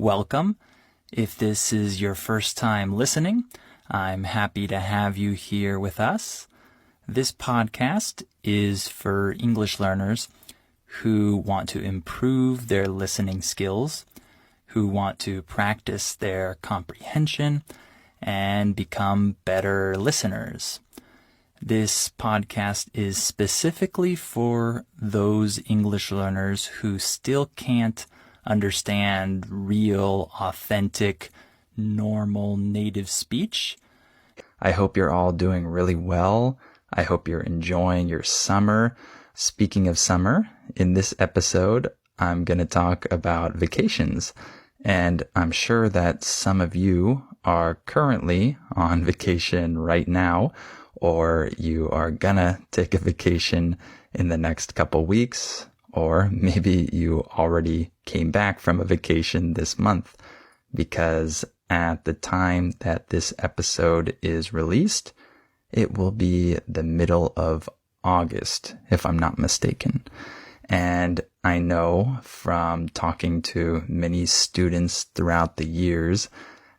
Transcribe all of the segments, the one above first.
welcome. If this is your first time listening, I'm happy to have you here with us. This podcast is for English learners who want to improve their listening skills, who want to practice their comprehension, and become better listeners. This podcast is specifically for those English learners who still can't understand real, authentic, normal native speech. I hope you're all doing really well. I hope you're enjoying your summer. Speaking of summer, in this episode, I'm going to talk about vacations. And I'm sure that some of you are currently on vacation right now, or you are gonna take a vacation in the next couple weeks, or maybe you already came back from a vacation this month, because at the time that this episode is released, it will be the middle of August, if I'm not mistaken. And I know from talking to many students throughout the years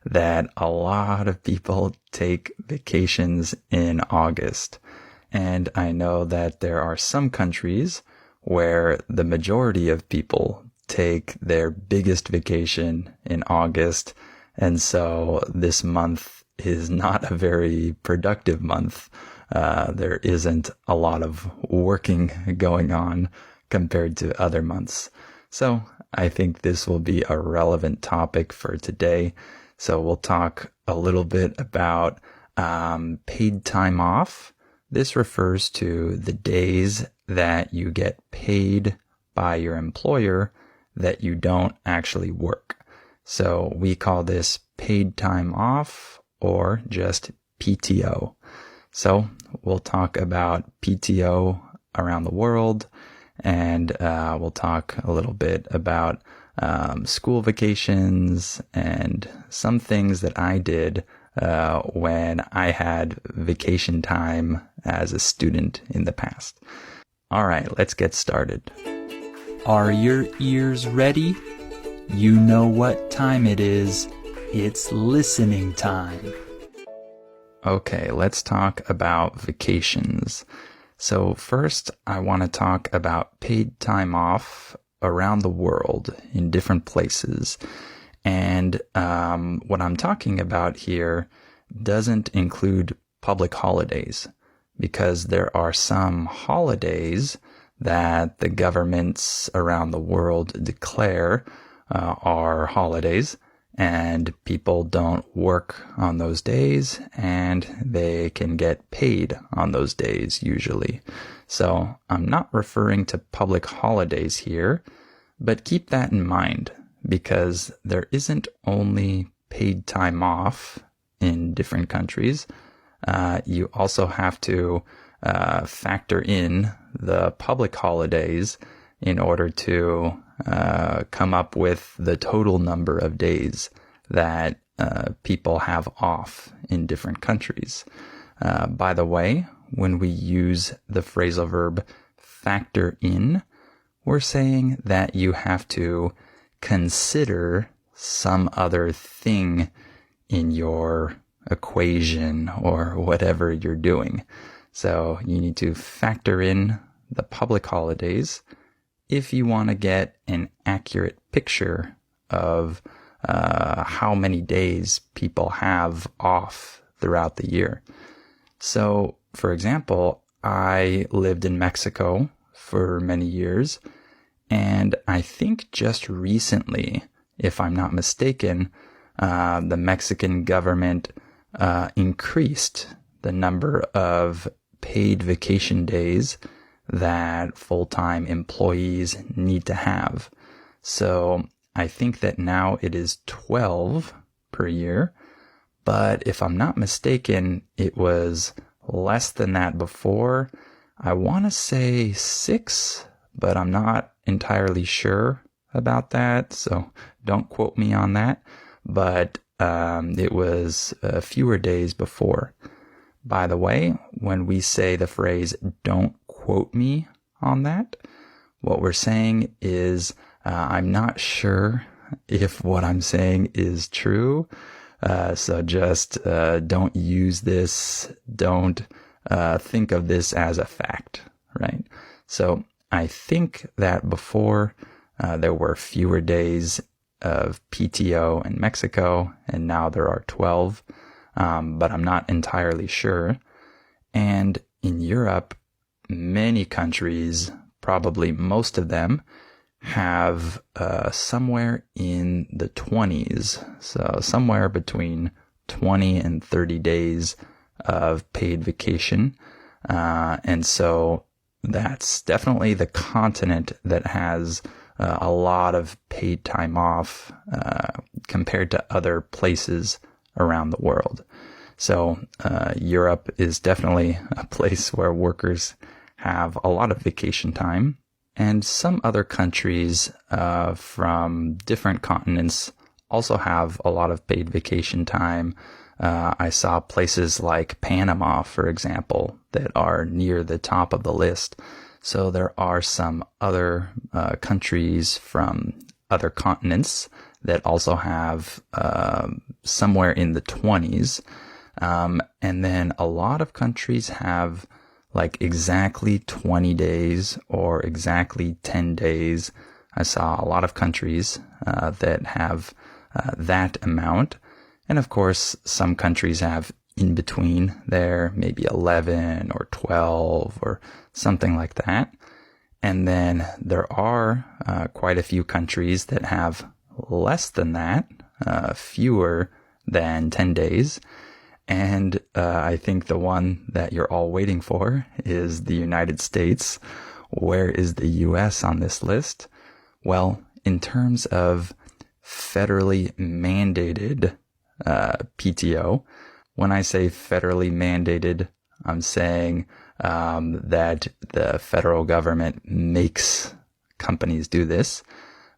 that a lot of people take vacations in August. And I know that there are some countries where the majority of people take their biggest vacation in August. And so this month is not a very productive month. There isn't a lot of working going on compared to other months. So I think this will be a relevant topic for today. So we'll talk a little bit about paid time off. This refers to the days that you get paid by your employer that you don't actually work. So we call this paid time off or just PTO. So we'll talk about PTO around the world, and we'll talk a little bit about school vacations and some things that I did when I had vacation time as a student in the past. All right, let's get started. Are your ears ready? You know what time it is. It's listening time. Okay, let's talk about vacations. So first, I want to talk about paid time off around the world in different places. And what I'm talking about here doesn't include public holidays, because there are some holidays that the governments around the world declare are holidays, and people don't work on those days, and they can get paid on those days usually. So I'm not referring to public holidays here, but keep that in mind, because there isn't only paid time off in different countries. You also have to factor in the public holidays in order to come up with the total number of days that people have off in different countries. By the way, when we use the phrasal verb factor in, we're saying that you have to consider some other thing in your equation or whatever you're doing. So you need to factor in the public holidays if you want to get an accurate picture of how many days people have off throughout the year. So, for example, I lived in Mexico for many years, and I think just recently, if I'm not mistaken, the Mexican government increased the number of paid vacation days that full-time employees need to have. So I think that now it is 12 per year, but if I'm not mistaken, it was less than that before. I want to say 6, but I'm not entirely sure about that, so don't quote me on that. But it was fewer days before. By the way, when we say the phrase, don't quote me on that, what we're saying is I'm not sure if what I'm saying is true. So just don't use this. Don't think of this as a fact, right? So I think that before there were fewer days of PTO in Mexico, and now there are 12, but I'm not entirely sure. And in Europe, many countries, probably most of them, have somewhere in the 20s, so somewhere between 20 and 30 days of paid vacation. And so that's definitely the continent that has a lot of paid time off compared to other places around the world. So Europe is definitely a place where workers have a lot of vacation time. And some other countries from different continents also have a lot of paid vacation time. I saw places like Panama, for example, that are near the top of the list. So there are some other countries from other continents that also have somewhere in the 20s. And then a lot of countries have like exactly 20 days or exactly 10 days. I saw a lot of countries that have that amount. And of course, some countries have in between there, maybe 11 or 12 or something like that. And then there are quite a few countries that have less than that, fewer than 10 days. And I think the one that you're all waiting for is the United States. Where is the U.S. on this list? Well, in terms of federally mandated PTO, when I say federally mandated, I'm saying that the federal government makes companies do this.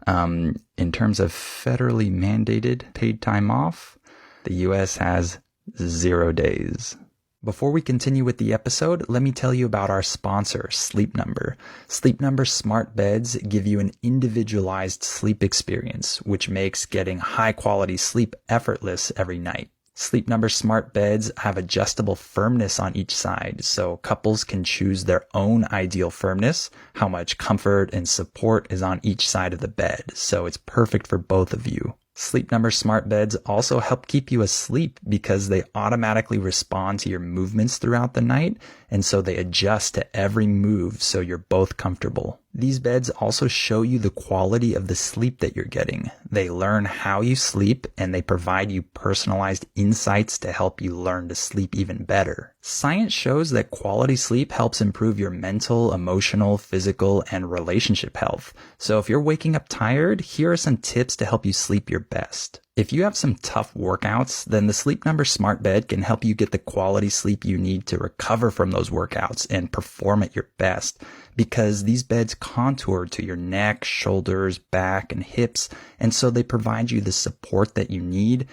In terms of federally mandated paid time off, the U.S. has 0 days. Before we continue with the episode, let me tell you about our sponsor, Sleep Number. Sleep Number smart beds give you an individualized sleep experience, which makes getting high-quality sleep effortless every night. Sleep Number smart beds have adjustable firmness on each side, so couples can choose their own ideal firmness, how much comfort and support is on each side of the bed, so it's perfect for both of you. Sleep Number smart beds also help keep you asleep because they automatically respond to your movements throughout the night, and so they adjust to every move so you're both comfortable. These beds also show you the quality of the sleep that you're getting. They learn how you sleep, and they provide you personalized insights to help you learn to sleep even better. Science shows that quality sleep helps improve your mental, emotional, physical, and relationship health. So if you're waking up tired, here are some tips to help you sleep your best. If you have some tough workouts, then the Sleep Number smart bed can help you get the quality sleep you need to recover from those workouts and perform at your best, because these beds contour to your neck, shoulders, back, and hips, and so they provide you the support that you need